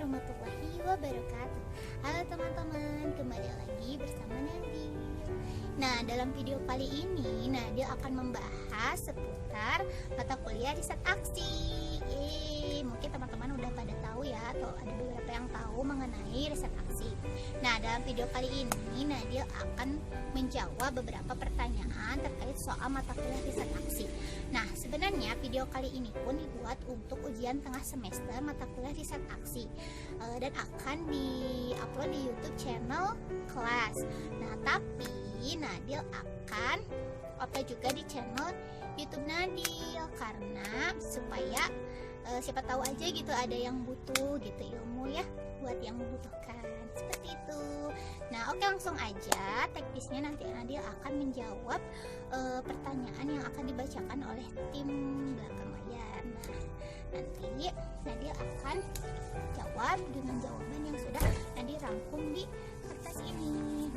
warahmatullahi wabarakatuh. Halo teman-teman, kembali lagi bersama Nadia. Nah, dalam video kali ini Nadia akan membahas seputar mata kuliah riset aksi. Mungkin teman-teman udah pada tahu ya, atau ada beberapa yang tahu mengenai riset aksi. Nah, dalam video kali ini Nadia akan menjawab beberapa pertanyaan terkait soal mata kuliah riset aksi. Nah, sebenarnya video kali ini pun dibuat untuk ujian tengah semester mata kuliah riset aksi dan akan di-upload di YouTube channel kelas. Nah, tapi Nadia akan upload juga di channel YouTube Nadia karena supaya siapa tahu aja gitu ada yang butuh gitu ilmu ya buat yang membutuhkan seperti itu. Nah, oke, langsung aja teknisnya nanti Nadia akan menjawab pertanyaan yang akan dibacakan oleh tim belakang layar. Nah, nanti Nadia akan jawab dengan jawaban yang sudah Nadia rangkum di kertas ini.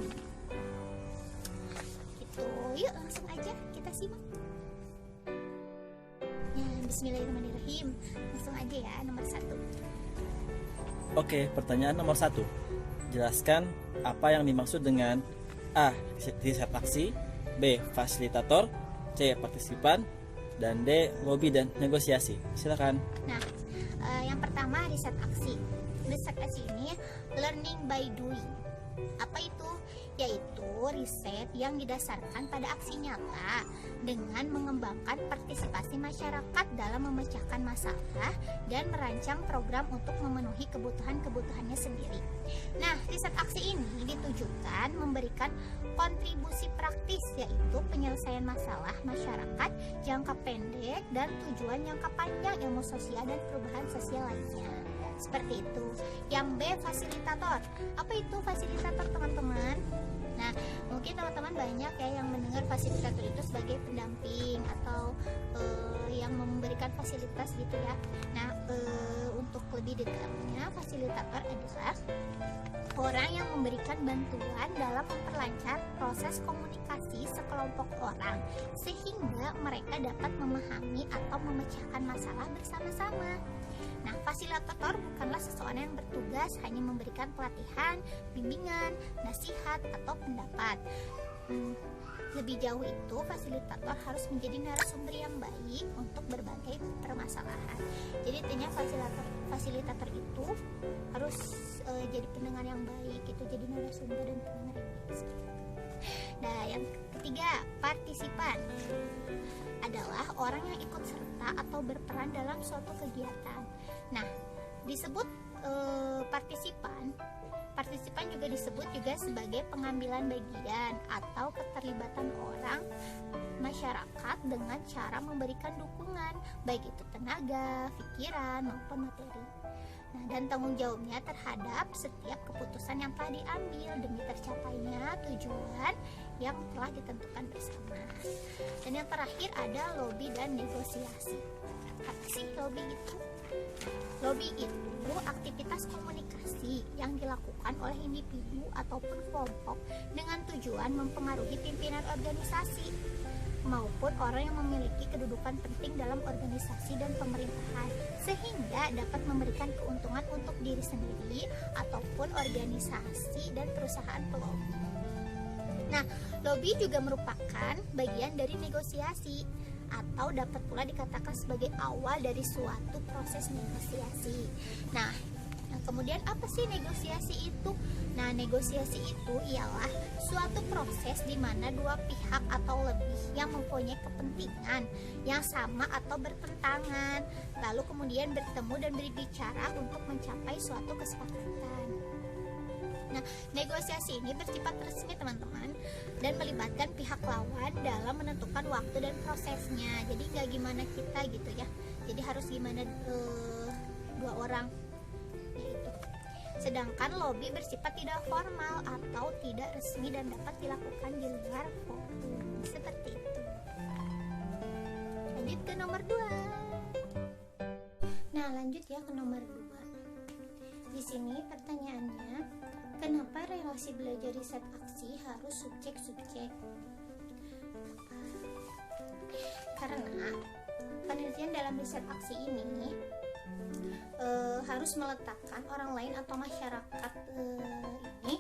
Gitu, yuk langsung aja kita simak. Bismillahirrahmanirrahim. Langsung aja ya, nomor 1. Oke, pertanyaan nomor 1. Jelaskan apa yang dimaksud dengan A. Riset aksi, B. Fasilitator, C. Partisipan, dan D. Lobby dan negosiasi. Silakan. Nah, yang pertama riset aksi. Riset aksi ini learning by doing. Apa itu? Yaitu riset yang didasarkan pada aksi nyata dengan mengembangkan partisipasi masyarakat dalam memecahkan masalah dan merancang program untuk memenuhi kebutuhannya sendiri. Nah, riset aksi ini ditujukan memberikan kontribusi praktis, yaitu penyelesaian masalah masyarakat jangka pendek dan tujuan jangka panjang ilmu sosial dan perubahan sosial lainnya. Seperti itu. Yang B, fasilitator. Apa itu fasilitator, teman-teman? Nah, mungkin teman-teman banyak ya yang mendengar fasilitator itu sebagai pendamping atau yang memberikan fasilitas gitu ya. Nah, untuk lebih detailnya, fasilitator adalah orang yang memberikan bantuan dalam memperlancar proses komunikasi sekelompok orang sehingga mereka dapat memahami atau memecahkan masalah bersama-sama. Nah, fasilitator bukanlah seseorang yang bertugas hanya memberikan pelatihan, bimbingan, nasihat, atau pendapat. Lebih jauh itu, fasilitator harus menjadi narasumber yang baik untuk berbagai permasalahan. Jadi intinya fasilitator itu harus jadi pendengar yang baik, itu jadi narasumber dan pendengar yang baik. Nah, yang ketiga, partisipan adalah orang yang ikut serta atau berperan dalam suatu kegiatan. Nah, disebut partisipan juga disebut juga sebagai pengambilan bagian atau keterlibatan orang masyarakat dengan cara memberikan dukungan, baik itu tenaga, pikiran, maupun materi. Nah, dan tanggung jawabnya terhadap setiap keputusan yang telah diambil demi tercapainya tujuan yang telah ditentukan bersama. Dan yang terakhir ada lobby dan negosiasi. Apa sih lobby itu? Lobby itu aktivitas komunikasi yang dilakukan oleh individu ataupun kelompok dengan tujuan mempengaruhi pimpinan organisasi maupun orang yang memiliki kedudukan penting dalam organisasi dan pemerintahan sehingga dapat memberikan keuntungan untuk diri sendiri ataupun organisasi dan perusahaan pelobi. Nah, lobby juga merupakan bagian dari negosiasi atau dapat pula dikatakan sebagai awal dari suatu proses negosiasi. Nah, kemudian apa sih negosiasi itu? Nah, negosiasi itu ialah suatu proses di mana dua pihak atau lebih yang mempunyai kepentingan yang sama atau bertentangan, lalu kemudian bertemu dan berbicara untuk mencapai suatu kesepakatan. Nah, negosiasi ini bersifat resmi, teman-teman, dan melibatkan pihak lawan dalam menentukan waktu dan prosesnya. Jadi nggak gimana kita gitu ya. Jadi harus gimana dua orang gitu. Sedangkan lobby bersifat tidak formal atau tidak resmi dan dapat dilakukan di luar forum. Seperti itu. Lanjut ke nomor 2. Nah, lanjut ya ke nomor 2. Di sini pertanyaannya, kenapa relasi belajar riset aksi harus subjek-subjek? Karena penelitian dalam riset aksi ini harus meletakkan orang lain atau masyarakat ini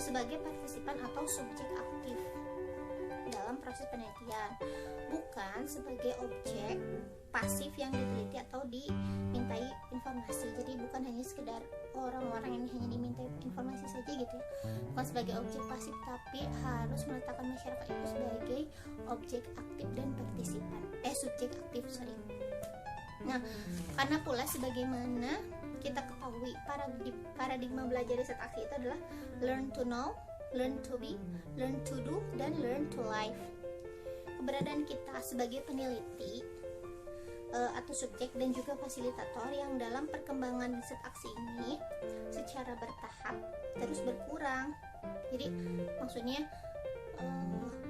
sebagai partisipan atau subjek aktif dalam proses penelitian, bukan sebagai objek pasif yang diteliti atau dimintai informasi. Jadi bukan hanya sekedar orang-orang yang hanya dimintai informasi saja gitu ya, bukan sebagai objek pasif, tapi harus meletakkan masyarakat itu sebagai objek aktif dan partisipan, subjek aktif, sorry. Nah, karena pula sebagaimana kita ketahui paradigma belajar riset aksi itu adalah learn to know, learn to be, learn to do, dan learn to live. Keberadaan kita sebagai peneliti atau subjek dan juga fasilitator yang dalam perkembangan riset aksi ini secara bertahap terus berkurang. Jadi maksudnya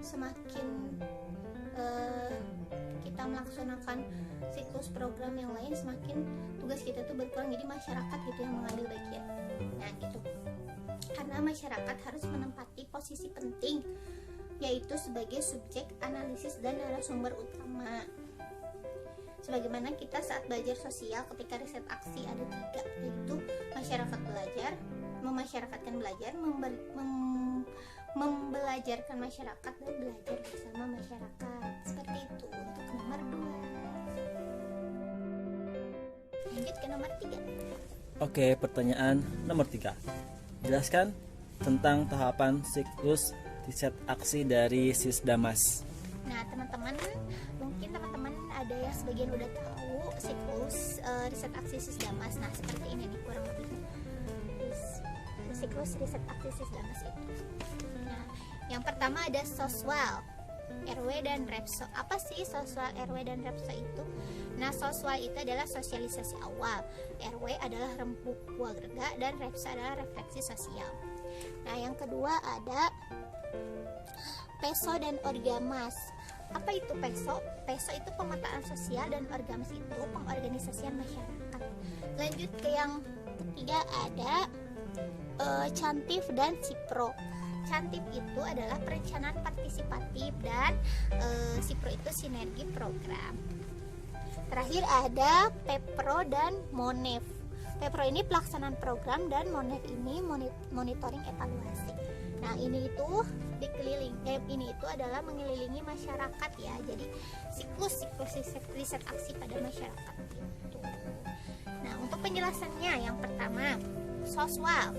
semakin kita melaksanakan siklus program yang lain, semakin tugas kita tuh berkurang, jadi masyarakat gitu yang mengambil bagian. Nah gitu, karena masyarakat harus menempati posisi penting, yaitu sebagai subjek analisis dan narasumber utama. Sebagaimana kita saat belajar sosial ketika riset aksi ada 3, yaitu masyarakat belajar, memasyarakatkan belajar, membelajarkan masyarakat, dan belajar bersama masyarakat. Seperti itu untuk nomor 2. Lanjut ke nomor 3. Oke, pertanyaan nomor 3. Jelaskan tentang tahapan siklus riset aksi dari Sisdamas. Nah, teman-teman, mungkin teman-teman ada yang sebagian udah tahu siklus riset aksi Sisdamas. Nah, seperti ini nih kurang lebih siklus riset aksi Sisdamas itu. Nah, yang pertama ada soswal, RW dan repso. Apa sih soswal, RW dan repso itu? Nah, soswal itu adalah sosialisasi awal, RW adalah rembuk warga, dan repso adalah refleksi sosial. Nah, yang kedua ada peso dan orgamas. Apa itu peso? Peso itu pemetaan sosial, dan orgamas itu pengorganisasian masyarakat. Lanjut ke yang ketiga ada cantif dan sipro. Cantif itu adalah perencanaan partisipatif, dan sipro itu sinergi program. Terakhir ada pepro dan monef. Pepro ini pelaksanaan program, dan monef ini monitoring evaluasi. Nah, ini itu ini itu adalah mengelilingi masyarakat ya. Jadi siklus riset aksi pada masyarakat gitu. Nah, untuk penjelasannya yang pertama soswal,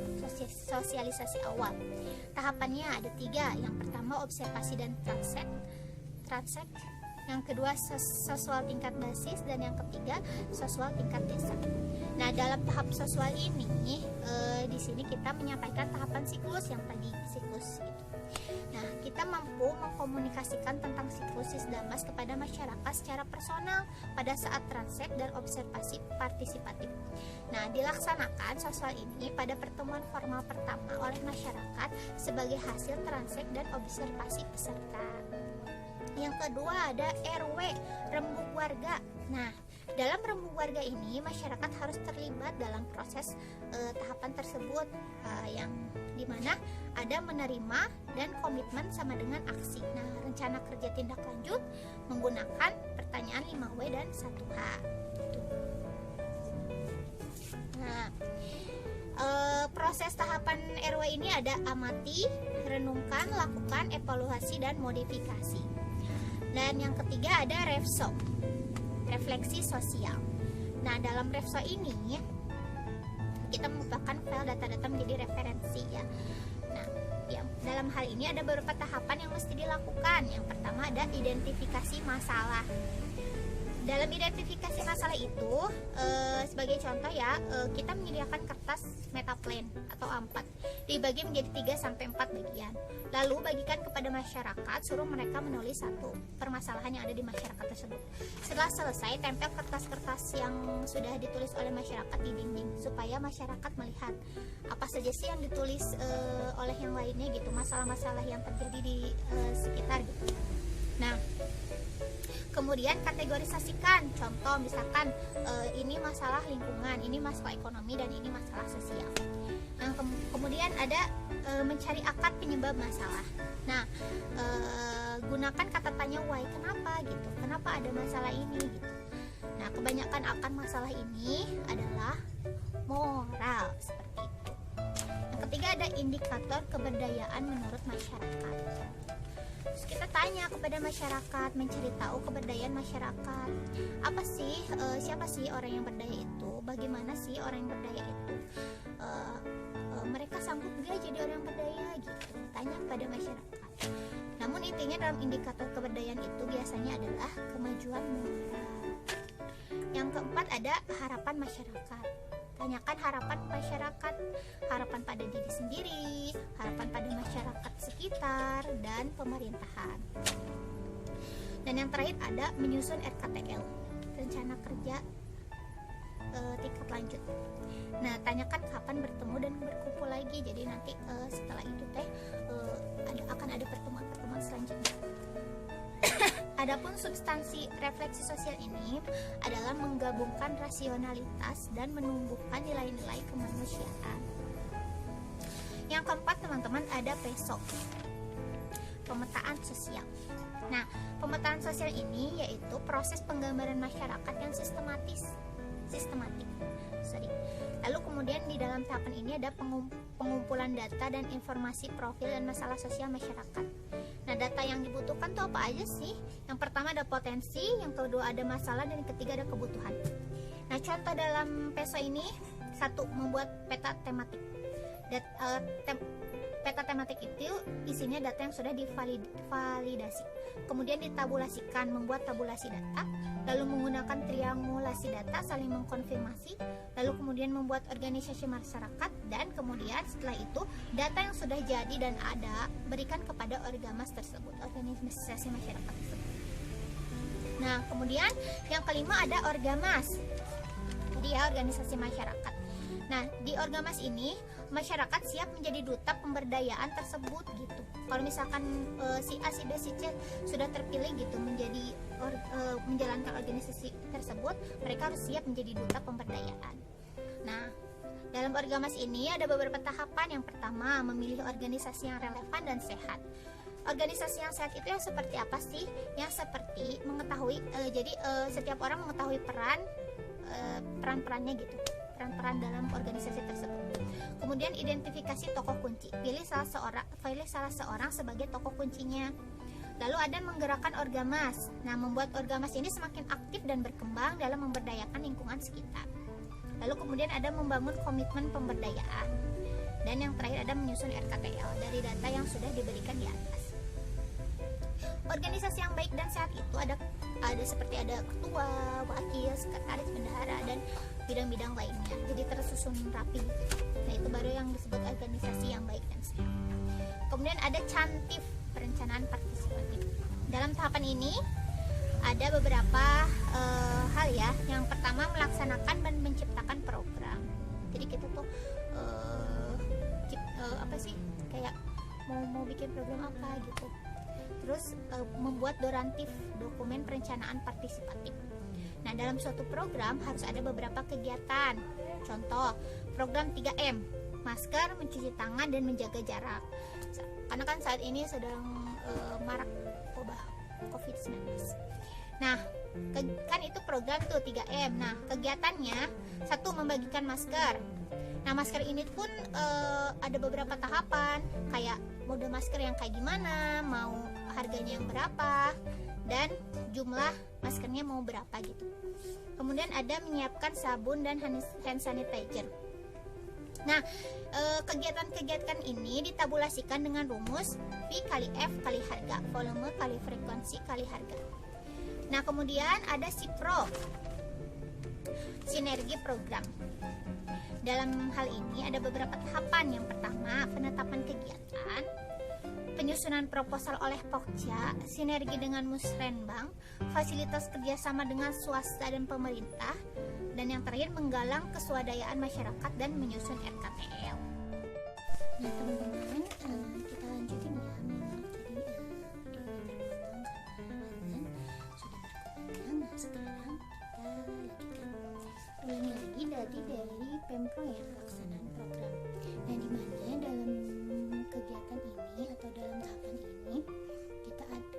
sosialisasi awal. Tahapannya ada 3. Yang pertama observasi dan transek. Yang kedua soswal tingkat basis, dan yang ketiga soswal tingkat desa. Nah, dalam tahap soswal ini di sini kita menyampaikan tahapan siklus yang tadi siklus gitu. Nah, kita mampu mengkomunikasikan tentang siklus Sisdamas kepada masyarakat secara personal pada saat transek dan observasi partisipatif. Nah, dilaksanakan soswal ini pada pertemuan formal pertama oleh masyarakat sebagai hasil transek dan observasi peserta. Yang kedua ada RW, rembuk warga. Nah, dalam rembuk warga ini masyarakat harus terlibat dalam proses tahapan tersebut, yang dimana ada menerima dan komitmen sama dengan aksi. Nah, rencana kerja tindak lanjut menggunakan pertanyaan 5W dan 1H. Nah, proses tahapan RW ini ada amati, renungkan, lakukan, evaluasi, dan modifikasi. Dan yang ketiga ada refso, refleksi sosial. Nah, dalam refso ini kita membutuhkan file data-data menjadi referensi ya. Nah, dalam hal ini ada beberapa tahapan yang mesti dilakukan. Yang pertama ada identifikasi masalah. Dalam identifikasi masalah itu sebagai contoh ya, kita menyediakan kertas metaplan atau A4 dibagi menjadi 3-4 bagian. Lalu bagikan kepada masyarakat, suruh mereka menulis satu permasalahan yang ada di masyarakat tersebut. Setelah selesai, tempel kertas-kertas yang sudah ditulis oleh masyarakat di dinding supaya masyarakat melihat apa saja sih yang ditulis oleh yang lainnya gitu, masalah-masalah yang terjadi di sekitar gitu. Nah, kemudian kategorisasikan, contoh misalkan ini masalah lingkungan, ini masalah ekonomi, dan ini masalah sosial. Nah, kemudian ada mencari akar penyebab masalah. Nah, gunakan kata tanya why, kenapa gitu, kenapa ada masalah ini gitu. Nah, kebanyakan akan masalah ini adalah moral seperti itu. Yang ketiga ada indikator keberdayaan menurut masyarakat. Terus kita tanya kepada masyarakat, mencari tahu keberdayaan masyarakat. Apa sih, siapa sih orang yang berdaya itu? Bagaimana sih orang yang berdaya itu? Mereka sanggup gak jadi orang yang berdaya gitu? Tanya kepada masyarakat. Namun intinya dalam indikator keberdayaan itu biasanya adalah kemajuan moral. Yang keempat ada harapan masyarakat. Tanyakan harapan masyarakat, harapan pada diri sendiri, harapan pada masyarakat sekitar, dan pemerintahan. Dan yang terakhir ada menyusun RKTL, rencana kerja tingkat lanjut. Nah, tanyakan kapan bertemu dan berkumpul lagi. Jadi nanti setelah itu akan ada pertemuan-pertemuan selanjutnya. Adapun substansi refleksi sosial ini adalah menggabungkan rasionalitas dan menumbuhkan nilai-nilai kemanusiaan. Yang keempat teman-teman ada PESO, pemetaan sosial. Nah, pemetaan sosial ini yaitu proses penggambaran masyarakat yang sistematik. Lalu kemudian di dalam tahapan ini ada pengumpulan data dan informasi profil dan masalah sosial masyarakat. Nah, data yang dibutuhkan tuh apa aja sih? Yang pertama ada potensi, yang kedua ada masalah, dan yang ketiga ada kebutuhan. Nah, contoh dalam PESO ini, satu, membuat peta tematik. Peta tematik itu isinya data yang sudah divalidasi, kemudian ditabulasikan, membuat tabulasi data, lalu menggunakan triangulasi data saling mengkonfirmasi, lalu kemudian membuat organisasi masyarakat, dan kemudian setelah itu data yang sudah jadi dan ada berikan kepada orgamas tersebut, organisasi masyarakat tersebut. Nah, kemudian yang kelima ada orgamas, jadi ya organisasi masyarakat. Nah, di orgamas ini masyarakat siap menjadi duta pemberdayaan tersebut gitu. Kalau misalkan si A, si B, si C sudah terpilih gitu menjadi menjalankan organisasi tersebut, mereka harus siap menjadi duta pemberdayaan. Nah, dalam orgamas ini ada beberapa tahapan. Yang pertama, memilih organisasi yang relevan dan sehat. Organisasi yang sehat itu yang seperti apa sih? Yang seperti mengetahui, jadi setiap orang mengetahui peran-perannya gitu, peran-peran dalam organisasi tersebut. Kemudian identifikasi tokoh kunci, pilih salah seorang sebagai tokoh kuncinya. Lalu ada menggerakkan orgamas. Nah, membuat orgamas ini semakin aktif dan berkembang dalam memberdayakan lingkungan sekitar. Lalu kemudian ada membangun komitmen pemberdayaan. Dan yang terakhir ada menyusun RKTL dari data yang sudah diberikan di atas. Organisasi yang baik dan sehat itu ada seperti ada ketua, wakil, sekretaris, bendahara, dan bidang-bidang lainnya. Jadi tersusun rapi. Nah, itu baru yang disebut organisasi yang baik dan sehat. Kemudian ada cantif, perencanaan partisipatif. Dalam tahapan ini ada beberapa hal ya. Yang pertama, melaksanakan dan menciptakan program. Jadi kita tuh apa sih, kayak mau bikin program apa gitu. Terus membuat dorantif, dokumen perencanaan partisipatif. Nah, dalam suatu program harus ada beberapa kegiatan. Contoh, program 3M, masker, mencuci tangan, dan menjaga jarak. Karena kan saat ini sedang marak wabah COVID-19. Nah, kan itu program tuh 3M. Nah, kegiatannya, satu, membagikan masker. Nah, masker ini pun ada beberapa tahapan, kayak mode masker yang kayak gimana, mau harganya yang berapa, dan jumlah maskernya mau berapa gitu. Kemudian ada menyiapkan sabun dan hand sanitizer. Nah, kegiatan-kegiatan ini ditabulasikan dengan rumus V kali F kali harga, volume kali frekuensi kali harga. Nah, kemudian ada SIPRO, sinergi program. Dalam hal ini ada beberapa tahapan. Yang pertama, penetapan kegiatan, penyusunan proposal oleh Pokja, sinergi dengan Musrenbang, fasilitas kerjasama dengan swasta dan pemerintah, dan yang terakhir menggalang keswadayaan masyarakat dan menyusun RKTL. Nah, teman-teman, kita lanjutin ya. Sekarang kita ulangi lagi dari Pemprov ya, pelaksanaan program. Nah, di mana dalam kegiatan ini atau dalam tahapan ini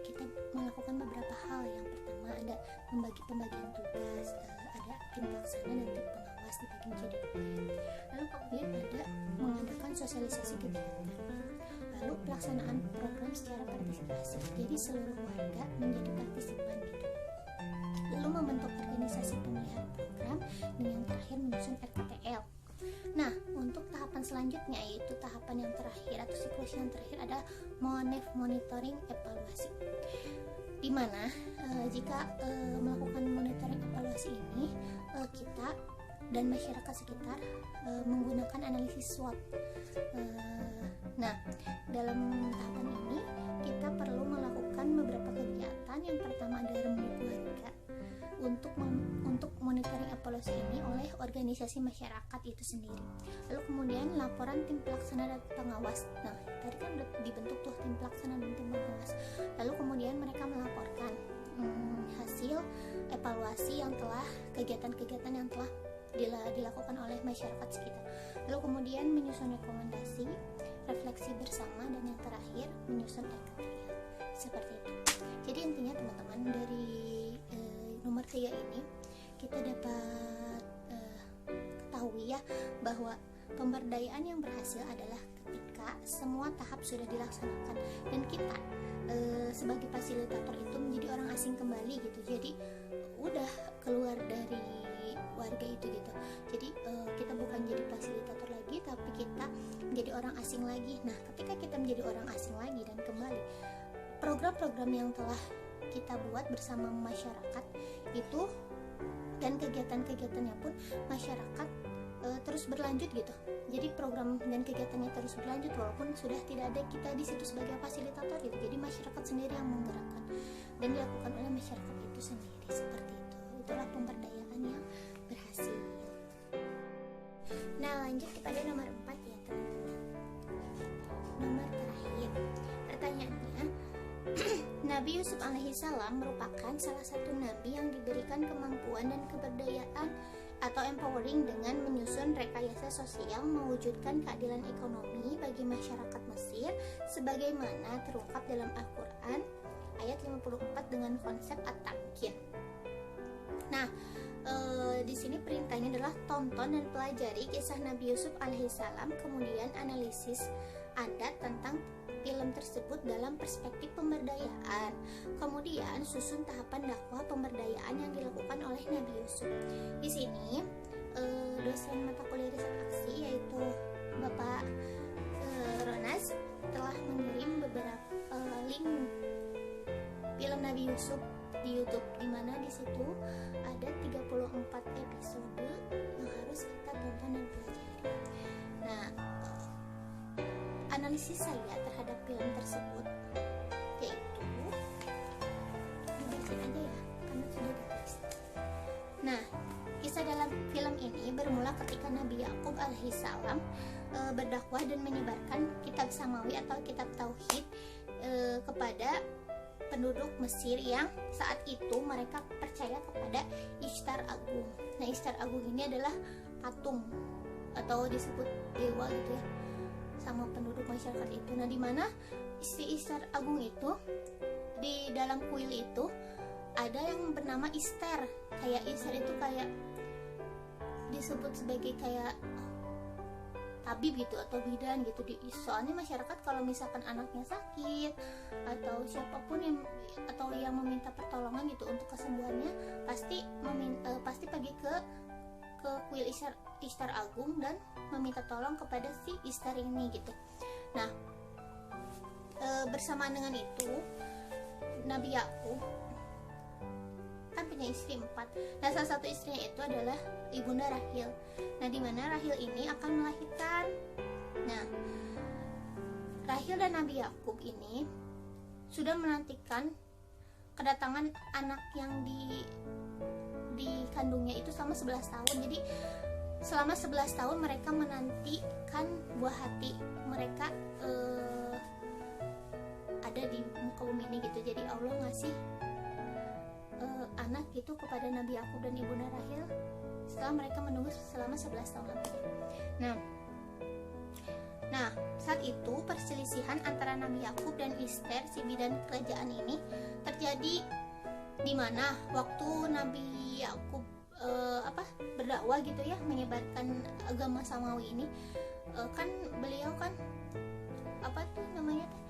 kita melakukan beberapa hal. Yang pertama ada pembagian tugas, tim pelaksana dan tim pengawas dibagi menjadi 2 ya. Lalu kemudian ada mengadakan sosialisasi kegiatan. Lalu pelaksanaan program secara partisipasi. Jadi seluruh warga menjadi partisipan gitu. Lalu membentuk organisasi pemelihara program, dan yang terakhir menyusun RKTL. Nah, untuk tahapan selanjutnya yaitu tahapan yang terakhir atau siklus yang terakhir ada monitoring evaluasi. Di mana jika melakukan monitoring evaluasi ini kita dan masyarakat sekitar menggunakan analisis SWOT. Nah, dalam tahapan ini kita perlu melakukan beberapa kegiatan. Yang pertama adalah rembukan warga untuk monitoring evaluasi ini oleh organisasi masyarakat itu sendiri. Lalu kemudian laporan tim pelaksana dan pengawas. Nah, tadi kan udah dibentuk tuh tim pelaksana dan tim pengawas. Lalu kemudian mereka melaporkan hasil evaluasi yang telah kegiatan-kegiatan yang telah dilakukan oleh masyarakat sekitar. Lalu kemudian menyusun rekomendasi, refleksi bersama, dan yang terakhir menyusun RKTL. Seperti itu. Jadi intinya teman-teman dari nomor 3 ini kita dapat ketahui ya bahwa pemberdayaan yang berhasil adalah ketika semua tahap sudah dilaksanakan dan kita sebagai fasilitator itu menjadi orang asing kembali gitu. Jadi udah keluar dari warga itu gitu. Jadi kita bukan jadi fasilitator lagi, tapi kita menjadi orang asing lagi. Nah, ketika kita menjadi orang asing lagi dan kembali, program-program yang telah kita buat bersama masyarakat itu dan kegiatan-kegiatannya pun masyarakat terus berlanjut gitu. Jadi program dan kegiatannya terus berlanjut walaupun sudah tidak ada kita di situ sebagai fasilitator gitu. Jadi masyarakat sendiri yang menggerakkan dan dilakukan oleh masyarakat itu sendiri seperti itu. Itulah pemberdayaan yang berhasil. Nah, lanjut kepada nomor 4 ya teman-teman. Nomor terakhir. Pertanyaannya, Nabi Yusuf alaihissalam merupakan salah satu nabi yang diberikan kemampuan dan keberdayaan atau empowering dengan menyusun rekayasa sosial mewujudkan keadilan ekonomi bagi masyarakat Mesir sebagaimana terungkap dalam Al-Quran ayat 54 dengan konsep at-tamkin. Nah, di sini perintahnya adalah tonton dan pelajari kisah Nabi Yusuf alaihissalam, kemudian analisis adat tentang film tersebut dalam perspektif pemberdayaan. Kemudian susun tahapan dakwah pemberdayaan yang dilakukan oleh Nabi Yusuf. Di sini dosen mata kuliah riset aksi yaitu Bapak Ronas telah mengirim beberapa link film Nabi Yusuf di YouTube, di mana di situ ada 34 episode yang harus kita tonton dan pelajari. Nah, analisis saya terhadap film tersebut yaitu dibacain aja ya karena sudah ditulis. Nah, kisah dalam film ini bermula ketika Nabi Yakub alaihissalam berdakwah dan menyebarkan kitab Samawi atau kitab Tauhid kepada penduduk Mesir yang saat itu mereka percaya kepada Ishtar Agung. Nah, Ishtar Agung ini adalah patung atau disebut dewa gitu ya sama penduduk masyarakat itu. Nah, di mana si Ishtar Agung itu di dalam kuil itu ada yang bernama Ishtar. Kayak Ishtar itu kayak disebut sebagai kayak tabib gitu atau bidan gitu. Soalnya masyarakat kalau misalkan anaknya sakit atau siapapun yang meminta pertolongan gitu untuk kesembuhannya pasti pergi ke kuil Ishtar Agung dan meminta tolong kepada si Ishtar ini gitu. Nah, bersamaan dengan itu Nabi Yakub kan punya istri 4. Nah, salah satu istrinya itu adalah ibunda Rahil. Nah, di mana Rahil ini akan melahirkan. Nah, Rahil dan Nabi Yakub ini sudah menantikan kedatangan anak yang dikandungnya itu selama 11 tahun. Jadi selama 11 tahun mereka menantikan buah hati mereka ada di muka bumi ini gitu. Jadi Allah ngasih anak gitu kepada Nabi Yakub dan ibunda Rahil setelah mereka menunggu selama 11 tahun lamanya. Nah, saat itu perselisihan antara Nabi Yakub dan Ishtar si bidan kerajaan ini terjadi di mana waktu Nabi Yakub dakwah gitu ya, menyebarkan agama samawi ini. Kan beliau kan apa tuh namanya teh,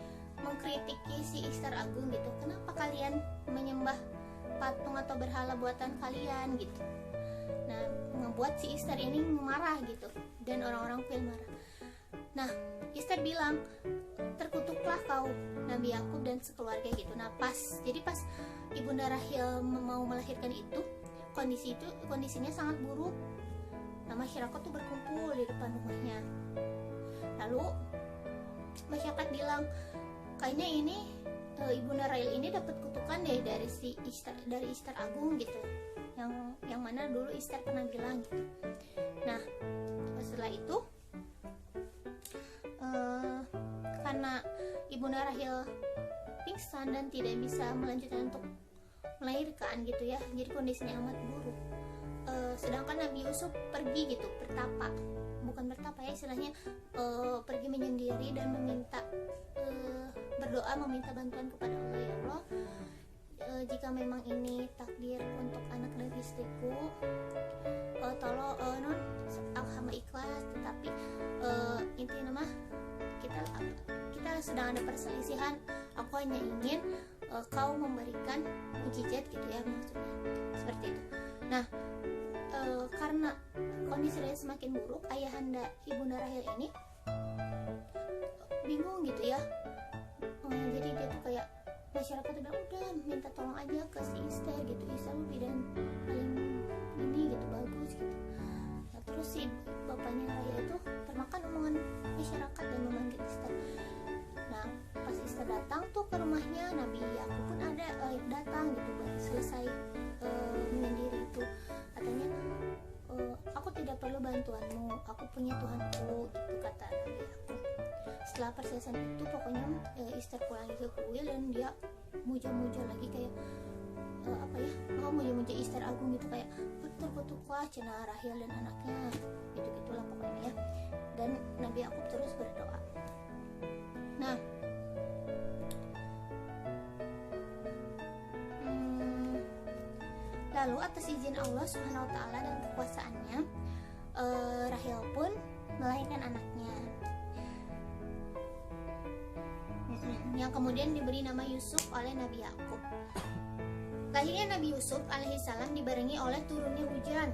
mengkritiki si Istar Agung gitu. Kenapa kalian menyembah patung atau berhala buatan kalian gitu. Nah, membuat si Istar ini marah gitu, dan orang-orang kuil marah. Nah, Istar bilang, terkutuklah kau Nabi Yakub dan sekeluarga gitu. Nah, jadi pas Ibunda Rahel mau melahirkan itu, kondisinya sangat buruk. Nah, masyarakat tuh berkumpul di depan rumahnya. Lalu masyarakat bilang, kayaknya ini Ibunda Rahel ini dapat kutukan deh dari Istar Agung gitu. Yang mana dulu Istar pernah bilang gitu. Nah, setelah itu karena Ibunda Rahel pingsan dan tidak bisa melanjutkan untuk melahirkan gitu ya, jadi kondisinya amat buruk. Sedangkan Nabi Yusuf pergi gitu, bukan bertapa ya istilahnya, pergi menyendiri dan berdoa meminta bantuan kepada Allah. Ya Allah, jika memang ini takdir untuk anak dan istriku, tolong hamba ikhlas, tetapi intinya mah kita sedang ada perselisihan. Aku hanya ingin kau memberikan mukjizat gitu ya, maksudnya seperti itu. Nah, karena kondisi Rahel semakin buruk, ayahanda Ibunda Rahel ini bingung gitu ya. Jadi dia tuh kayak, masyarakat udah minta tolong aja ke si Istar gitu, Istar lebih dan paling ini gitu, bagus gitu. Nah, terus si bapaknya Rahel itu termakan omongan masyarakat dan memanggil Istar. Nah, pas Istar datang tuh ke rumahnya, Nabi Yakub pun ada datang gitu, selesai menyendiri itu katanya, aku tidak perlu bantuanmu, aku punya Tuhanku gitu, kata Nabi Yakub. Setelah perselesaian itu pokoknya Istar pulang lagi ke kuil dan dia muja-muja lagi kayak muja-muja Istar Agung gitu, kayak terkutuklah cenah Rahel dan anaknya gitu-gitulah pokoknya ya. Dan Nabi Yakub terus berdoa. Nah, lalu atas izin Allah Subhanahu wa taala dan kekuasaannya, Rahel pun melahirkan anaknya yang kemudian diberi nama Yusuf oleh Nabi Yakub. Lahirnya Nabi Yusuf alaihissalam dibarengi oleh turunnya hujan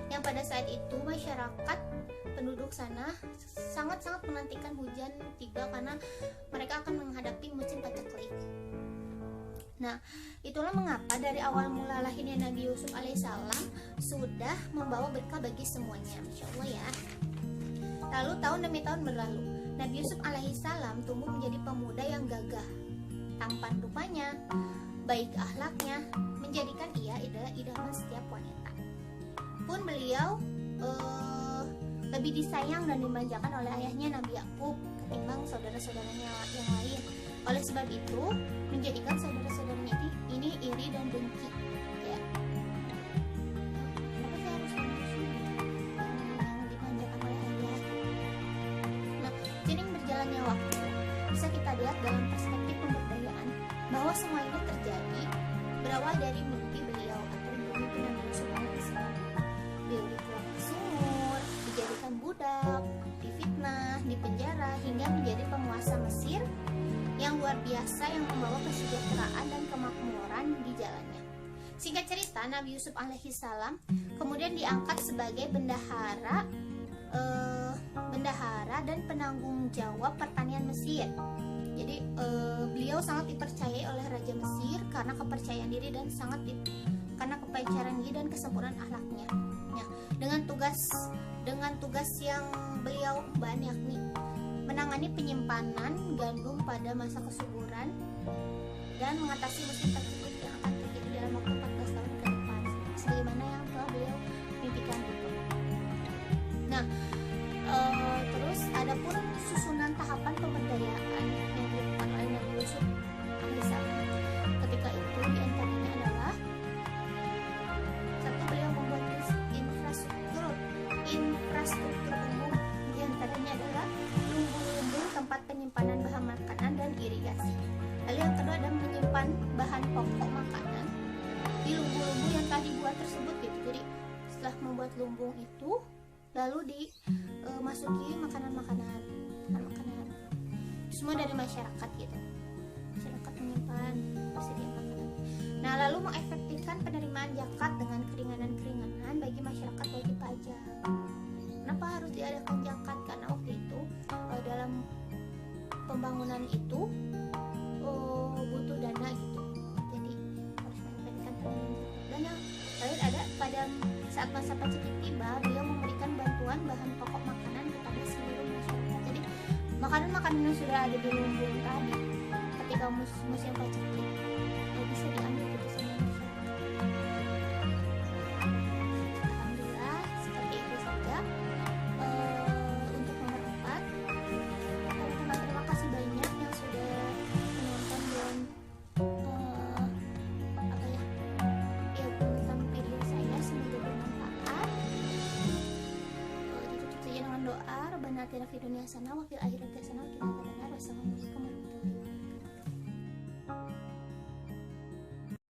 yang pada saat itu masyarakat penduduk sana sangat-sangat menantikan hujan tiba karena mereka akan menghadapi musim paceklik. Nah, itulah mengapa dari awal mula lahirnya Nabi Yusuf alaihissalam sudah membawa berkah bagi semuanya. Masya Allah ya. Lalu tahun demi tahun berlalu, Nabi Yusuf alaihissalam tumbuh menjadi pemuda yang gagah. Tampan rupanya, baik akhlaknya, menjadikan ia idaman setiap wanita. Pun beliau lebih disayang dan dimanjakan oleh ayahnya Nabi Yakub ketimbang saudara-saudaranya yang lain. Oleh sebab itu, menjadikan saudara-saudaranya ini iri dan dengki. Ya. Kenapa saya harus yang dimanjakan oleh ayah? Nah, seiring berjalannya waktu, bisa kita lihat dalam perspektif pemberdayaan bahwa semua ini terjadi berawal dari mimpi beliau atau mimpi Nabi Yusuf alaihissalam. Beliau dibuang ke sumur, dijadikan budak, difitnah, dipenjara hingga menjadi penguasa Mesir yang luar biasa yang membawa kesejahteraan dan kemakmuran di jalannya. Singkat cerita, Nabi Yusuf alaihissalam kemudian diangkat sebagai bendahara dan penanggung jawab pertanian Mesir. Jadi beliau sangat dipercayai oleh Raja Mesir karena kepercayaan diri dan dan kesempurnaan akhlaknya. Ya, dengan tugas yang beliau emban, yakni menangani penyimpanan gandum pada masa kesuburan dan mengatasi musim paceklik yang akan terjadi dalam waktu 14 tahun ke depan, sebagaimana yang telah beliau mimpikan itu. Nah, terus ada pun susunan tahapan pemberdayaan yang dilakukan oleh Nabi Yusuf alaihissalam. Ketika itu diantaranya adalah satu, beliau membuat infrastruktur umum, diantaranya adalah lumbung-lumbung tempat penyimpanan bahan makanan dan irigasi. Lalu yang kedua adalah menyimpan bahan pokok makanan di lumbung-lumbung yang telah dibuat tersebut gitu. Jadi dibuat lumbung itu lalu dimasuki makanan-makanan semua dari masyarakat gitu. Masyarakat menyimpan persediaan makanan. Nah, lalu mengefektifkan penerimaan zakat dengan keringanan-keringanan bagi masyarakat wajib pajak. Kenapa harus diadakan zakat? Karena waktu itu dalam pembangunan itu butuh dana gitu. Jadi harus mengefektifkan dana. Lalu ada pada saat masa paceklik tiba, beliau memberikan bantuan bahan pokok makanan kepada seluruh masyarakat. Jadi makanan-makanan yang sudah ada di lumbung tadi ketika musim paceklik bisa diambil gitu sama masyarakat. Alhamdulillah seperti itu saja untuk nomor 4. Teman-teman, terima kasih banyak yang sudah menonton dan menonton video saya. Semoga bermanfaat. Ditutup saja dengan doa. Rabbana atina fid dunya hasanah wa fil akhirati hasanah wa qina adzabannar. Wassalamualaikum warahmatullahi wabarakatuh.